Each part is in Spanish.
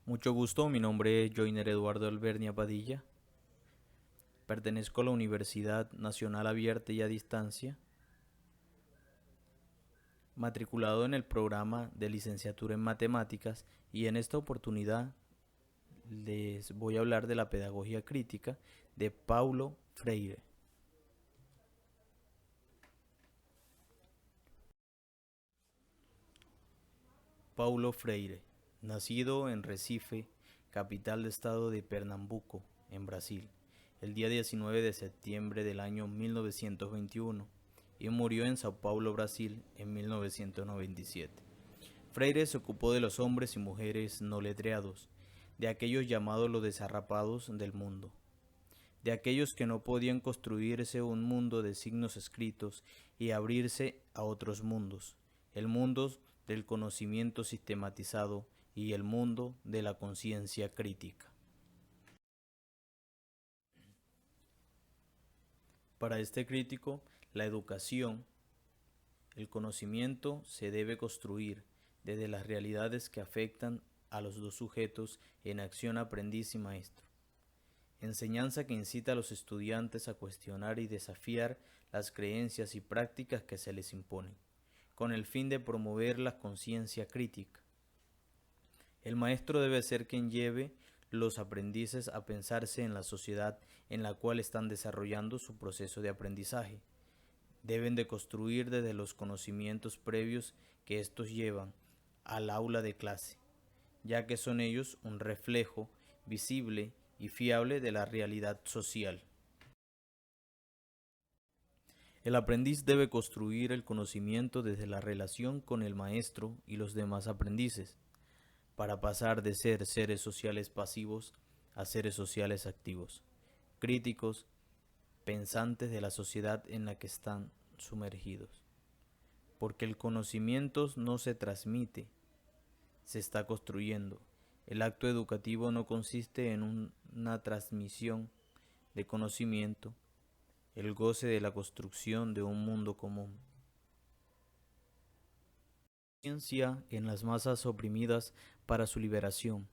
Mucho gusto, mi nombre es Joiner Eduardo Albernia Padilla. Pertenezco a la Universidad Nacional Abierta y a Distancia, matriculado en el programa de licenciatura en Matemáticas, y en esta oportunidad les voy a hablar de la pedagogía crítica de Paulo Freire. Paulo Freire, nacido en Recife, capital del estado de Pernambuco, en Brasil, el día 19 de septiembre del año 1921 y murió en Sao Paulo, Brasil, en 1997. Freire se ocupó de los hombres y mujeres no letreados, de aquellos llamados los desarrapados del mundo, de aquellos que no podían construirse un mundo de signos escritos y abrirse a otros mundos, el mundo del conocimiento sistematizado y el mundo de la conciencia crítica. Para este crítico, la educación, el conocimiento se debe construir desde las realidades que afectan a los dos sujetos en acción aprendiz y maestro. Enseñanza que incita a los estudiantes a cuestionar y desafiar las creencias y prácticas que se les imponen, con el fin de promover la conciencia crítica. El maestro debe ser quien lleve los aprendices a pensarse en la sociedad en la cual están desarrollando su proceso de aprendizaje. Deben de construir desde los conocimientos previos que estos llevan al aula de clase, ya que son ellos un reflejo visible y fiable de la realidad social. El aprendiz debe construir el conocimiento desde la relación con el maestro y los demás aprendices, para pasar de ser seres sociales pasivos a seres sociales activos, críticos, pensantes de la sociedad en la que están sumergidos. Porque el conocimiento no se transmite, se está construyendo. El acto educativo no consiste en una transmisión de conocimiento, el goce de la construcción de un mundo común. Ciencia en las masas oprimidas para su liberación.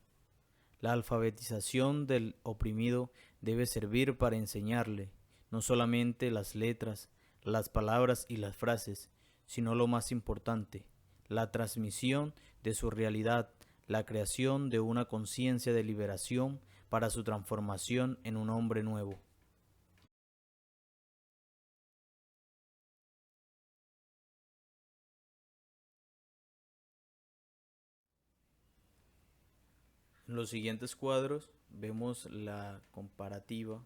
La alfabetización del oprimido debe servir para enseñarle no solamente las letras, las palabras y las frases, sino lo más importante, la transmisión de su realidad, la creación de una conciencia de liberación para su transformación en un hombre nuevo. En los siguientes cuadros vemos la comparativa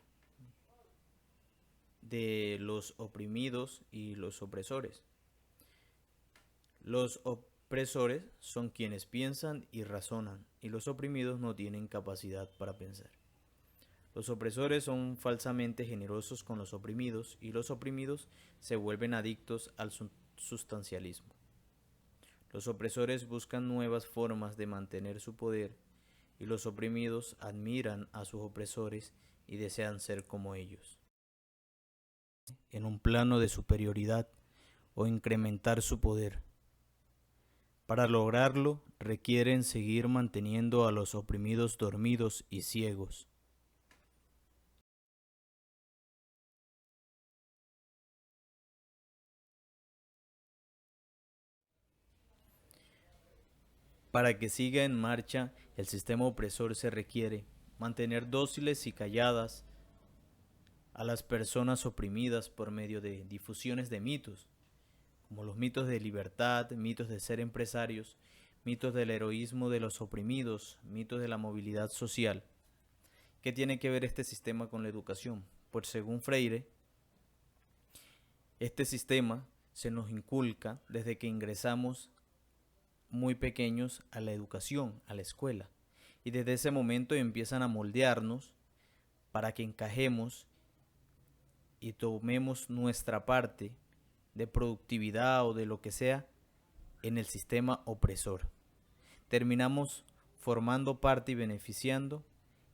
de los oprimidos y los opresores. Los opresores son quienes piensan y razonan, y los oprimidos no tienen capacidad para pensar. Los opresores son falsamente generosos con los oprimidos, y los oprimidos se vuelven adictos al sustancialismo. Los opresores buscan nuevas formas de mantener su poder, y los oprimidos admiran a sus opresores y desean ser como ellos. En un plano de superioridad o incrementar su poder. Para lograrlo, requieren seguir manteniendo a los oprimidos dormidos y ciegos. Para que siga en marcha el sistema opresor se requiere mantener dóciles y calladas a las personas oprimidas por medio de difusiones de mitos, como los mitos de libertad, mitos de ser empresarios, mitos del heroísmo de los oprimidos, mitos de la movilidad social. ¿Qué tiene que ver este sistema con la educación? Pues según Freire, este sistema se nos inculca desde que ingresamos muy pequeños a la educación, a la escuela. Y desde ese momento empiezan a moldearnos para que encajemos y tomemos nuestra parte de productividad o de lo que sea en el sistema opresor. Terminamos formando parte y beneficiando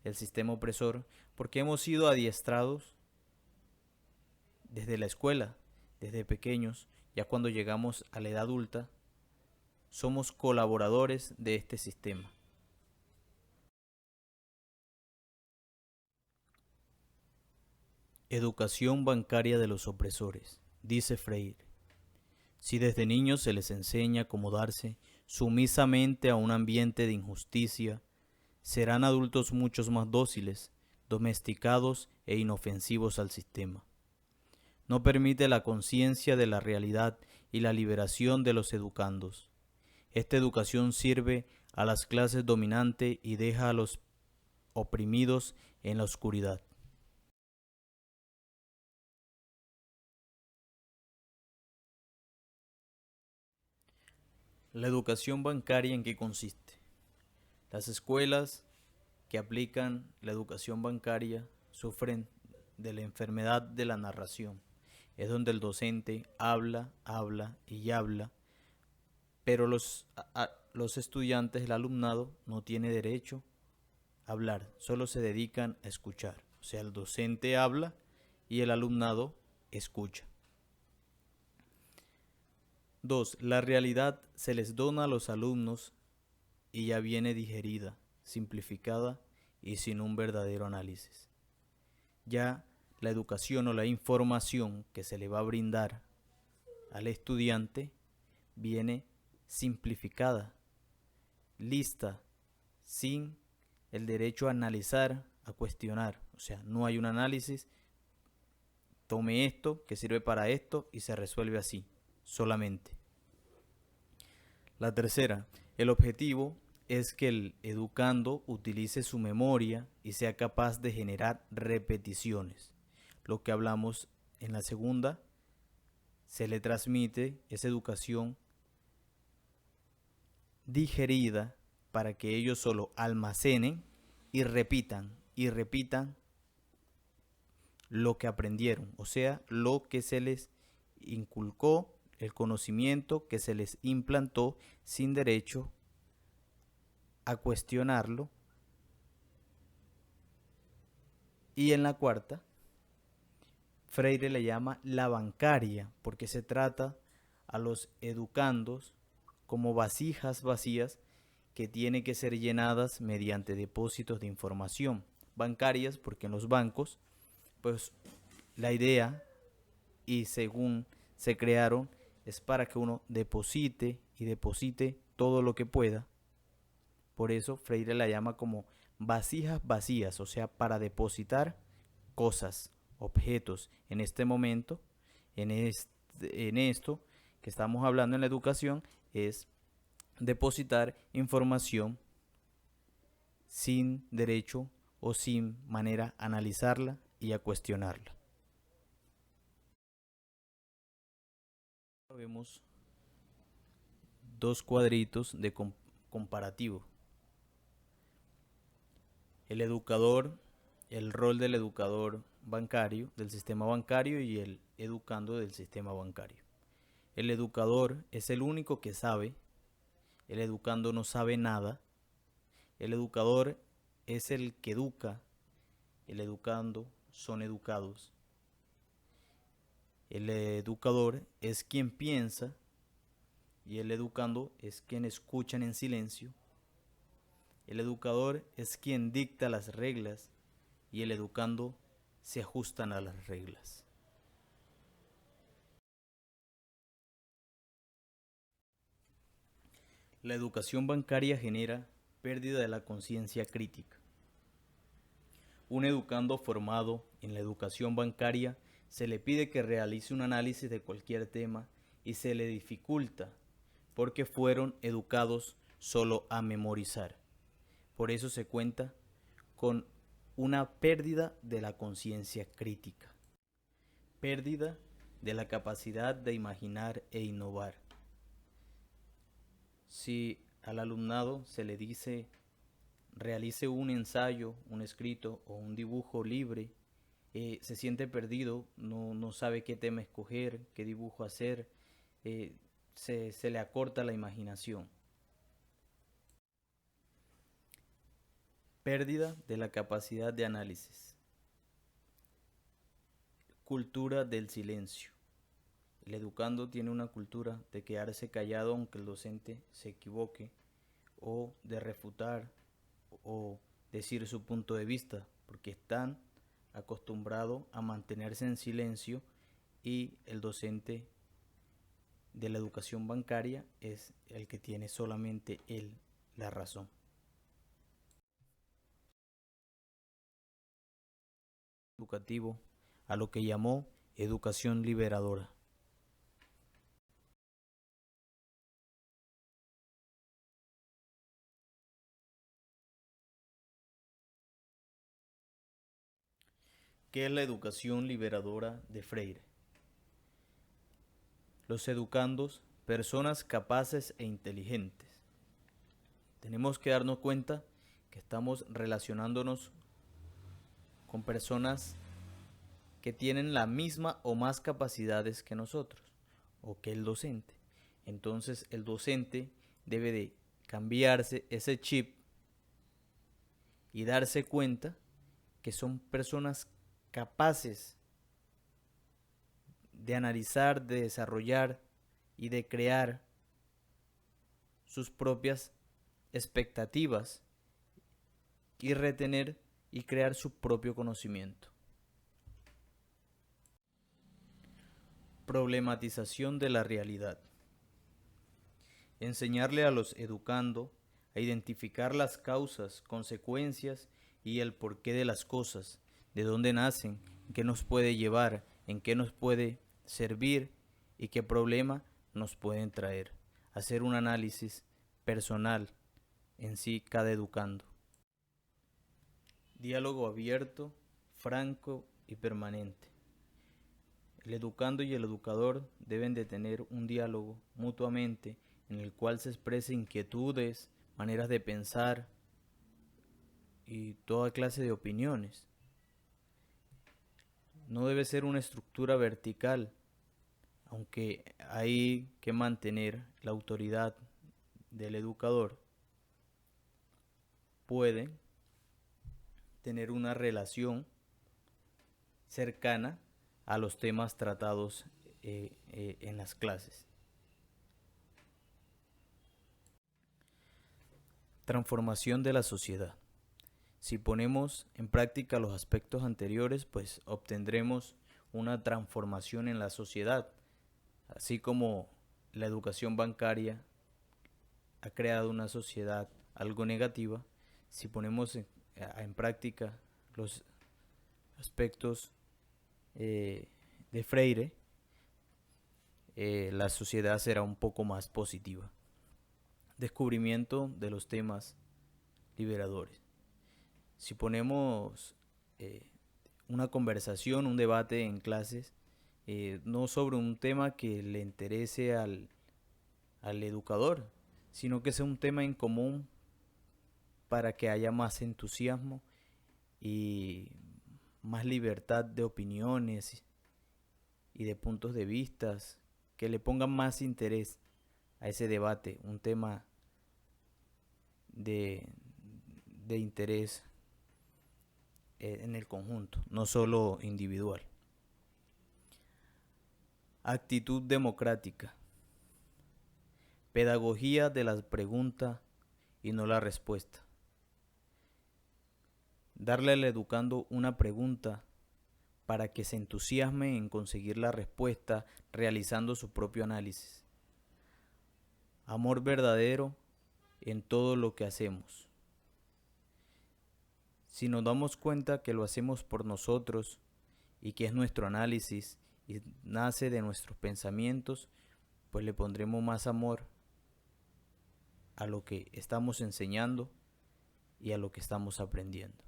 el sistema opresor porque hemos sido adiestrados desde la escuela, desde pequeños. Ya cuando llegamos a la edad adulta, somos colaboradores de este sistema. Educación bancaria de los opresores, dice Freire. Si desde niños se les enseña a acomodarse sumisamente a un ambiente de injusticia, serán adultos muchos más dóciles, domesticados e inofensivos al sistema. No permite la conciencia de la realidad y la liberación de los educandos. Esta educación sirve a las clases dominantes y deja a los oprimidos en la oscuridad. La educación bancaria, ¿en qué consiste? Las escuelas que aplican la educación bancaria sufren de la enfermedad de la narración. Es donde el docente habla, habla y habla, pero los estudiantes, el alumnado, no tiene derecho a hablar, solo se dedican a escuchar. O sea, el docente habla y el alumnado escucha. 2. La realidad se les dona a los alumnos y ya viene digerida, simplificada y sin un verdadero análisis. Ya la educación o la información que se le va a brindar al estudiante viene simplificada, lista, sin el derecho a analizar, a cuestionar. O sea, no hay un análisis, tome esto que sirve para esto y se resuelve así, solamente. La tercera, el objetivo es que el educando utilice su memoria y sea capaz de generar repeticiones. Lo que hablamos en la segunda, se le transmite esa educación digerida para que ellos solo almacenen y repitan lo que aprendieron, o sea, lo que se les inculcó, el conocimiento que se les implantó sin derecho a cuestionarlo. Y en la cuarta, Freire le llama la bancaria, porque se trata a los educandos como vasijas vacías que tienen que ser llenadas mediante depósitos de información bancarias, porque en los bancos, pues la idea y según se crearon es para que uno deposite y deposite todo lo que pueda. Por eso Freire la llama como vasijas vacías, o sea, para depositar cosas, objetos. En este momento, en esto que estamos hablando en la educación, es depositar información sin derecho o sin manera a analizarla y a cuestionarla. Vemos dos cuadritos de comparativo. El educador, el rol del educador bancario, del sistema bancario, y el educando del sistema bancario. El educador es el único que sabe, el educando no sabe nada. El educador es el que educa, el educando son educados. El educador es quien piensa y el educando es quien escucha en silencio. El educador es quien dicta las reglas y el educando se ajustan a las reglas. La educación bancaria genera pérdida de la conciencia crítica. Un educando formado en la educación bancaria se le pide que realice un análisis de cualquier tema y se le dificulta porque fueron educados solo a memorizar. Por eso se cuenta con una pérdida de la conciencia crítica, pérdida de la capacidad de imaginar e innovar. Si al alumnado se le dice realice un ensayo, un escrito o un dibujo libre, se siente perdido, no sabe qué tema escoger, qué dibujo hacer, se le acorta la imaginación. Pérdida de la capacidad de análisis. Cultura del silencio. El educando tiene una cultura de quedarse callado aunque el docente se equivoque, o de refutar o decir su punto de vista, porque están acostumbrado a mantenerse en silencio y el docente de la educación bancaria es el que tiene solamente él la razón. Educativo a lo que llamó educación liberadora. ¿Qué es la educación liberadora de Freire? Los educandos, personas capaces e inteligentes. Tenemos que darnos cuenta que estamos relacionándonos con personas que tienen la misma o más capacidades que nosotros o que el docente. Entonces el docente debe de cambiarse ese chip y darse cuenta que son personas capaces de analizar, de desarrollar y de crear sus propias expectativas y retener y crear su propio conocimiento. Problematización de la realidad. Enseñarle a los educando a identificar las causas, consecuencias y el porqué de las cosas, de dónde nacen, en qué nos puede llevar, en qué nos puede servir y qué problema nos pueden traer. Hacer un análisis personal en sí cada educando. Diálogo abierto, franco y permanente. El educando y el educador deben de tener un diálogo mutuamente en el cual se expresen inquietudes, maneras de pensar y toda clase de opiniones. No debe ser una estructura vertical, aunque hay que mantener la autoridad del educador. Pueden tener una relación cercana a los temas tratados en las clases. Transformación de la sociedad. Si ponemos en práctica los aspectos anteriores, pues obtendremos una transformación en la sociedad, así como la educación bancaria ha creado una sociedad algo negativa. Si ponemos en práctica los aspectos de Freire, la sociedad será un poco más positiva. Descubrimiento de los temas liberadores. Si ponemos una conversación, un debate en clases, no sobre un tema que le interese al educador, sino que sea un tema en común para que haya más entusiasmo y más libertad de opiniones y de puntos de vista, que le pongan más interés a ese debate, un tema de interés en el conjunto, no solo individual. Actitud democrática. Pedagogía de la pregunta y no la respuesta. Darle al educando una pregunta para que se entusiasme en conseguir la respuesta realizando su propio análisis. Amor verdadero en todo lo que hacemos. Si nos damos cuenta que lo hacemos por nosotros y que es nuestro análisis y nace de nuestros pensamientos, pues le pondremos más amor a lo que estamos enseñando y a lo que estamos aprendiendo.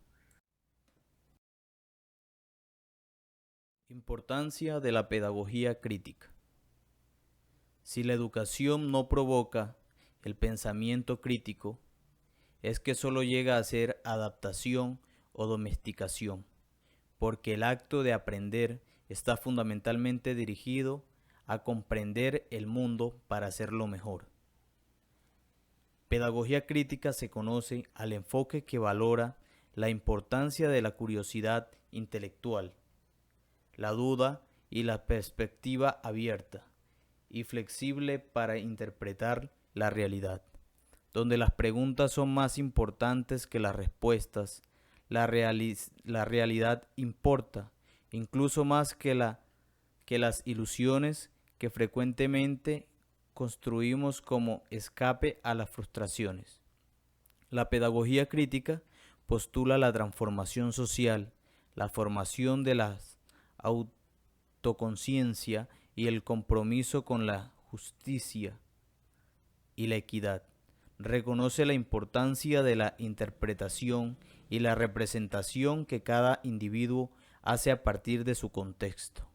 Importancia de la pedagogía crítica. Si la educación no provoca el pensamiento crítico, es que solo llega a ser adaptación o domesticación, porque el acto de aprender está fundamentalmente dirigido a comprender el mundo para hacerlo mejor. Pedagogía crítica se conoce al enfoque que valora la importancia de la curiosidad intelectual, la duda y la perspectiva abierta y flexible para interpretar la realidad, donde las preguntas son más importantes que las respuestas, la realidad importa, incluso más que las ilusiones que frecuentemente construimos como escape a las frustraciones. La pedagogía crítica postula la transformación social, la formación de la autoconciencia y el compromiso con la justicia y la equidad. Reconoce la importancia de la interpretación y la representación que cada individuo hace a partir de su contexto.